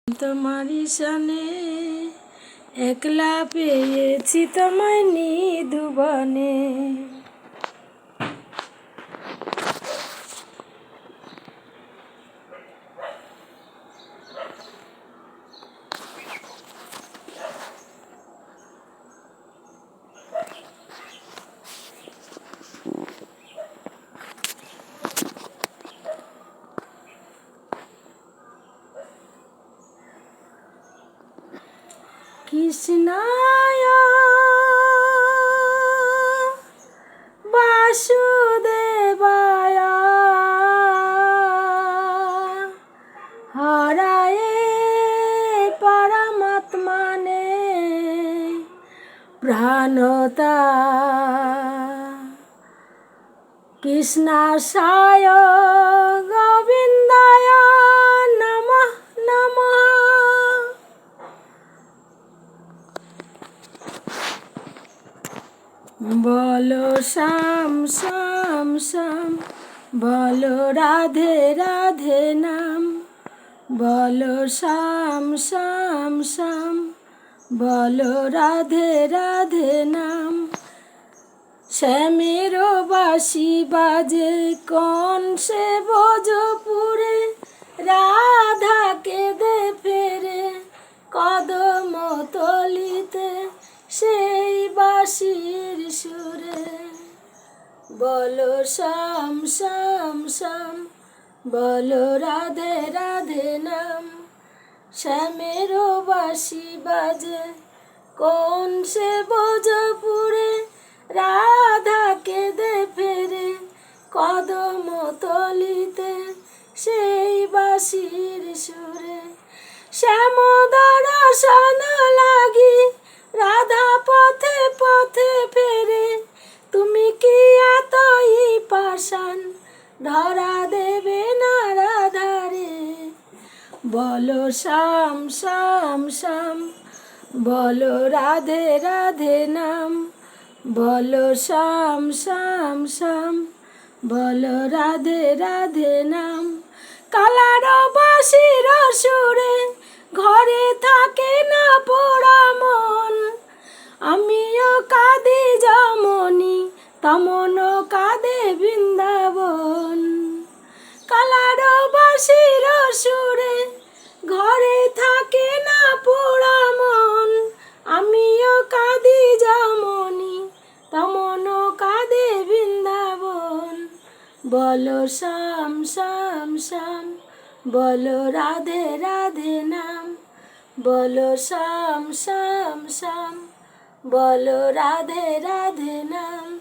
তোমারই সনে একলা পেয়েছি তোমায় নিধুবনে। কৃষ্ণায় বাসুদেবায় হরায়ে পরমাত্মনে প্রাণতা কৃষ্ণাশায় গোবিন্দায় নমঃ নমঃ। বলো শ্যাম শ্যাম শ্যাম, বলো রাধে রাধে নাম, বলো শ্যাম শ্যাম শ্যাম, বলো রাধে রাধে নাম। শ্যামের বাঁশি বাজে কোন সে ভোজপুরে, রাধা কেঁদে ফেরে কদম তলিতে সেই বাঁশির সুরে। বলো শ্যাম শ্যাম শ্যাম, বলো রাধে রাধে নাম। শ্যামের বাঁশি বাজে কোন সে ভোজপুরে, রাধা কেঁদে ফেরে কদম তলিতে সেই বাঁশির সুরে। শ্যাম দর্শন লাগি রাধা পথে পথে ফেরে, তুমি কি এতই পাষাণ ধরা দেবে না রাধারে। বলো শ্যাম শ্যাম শ্যাম, বলো রাধে রাধে নাম, বলো শ্যাম শ্যাম শ্যাম, বলো রাধে রাধে নাম। কালার বাঁশির সুরে ঘরে থাকে না পোড়া মন, আমিও কাঁদি যেমনি তেমনও কাঁদে বৃন্দাবন। কালার বাঁশির সুরে ঘরে থাকে না পোড়া মন, আমিও কাঁদি যেমনি তেমনও কাঁদে বৃন্দাবন। বলো শ্যাম শ্যাম শ্যাম, বলো রাধে রাধে নাম, বলো শ্যাম শ্যাম শ্যাম, বলো রাধে রাধে নাম।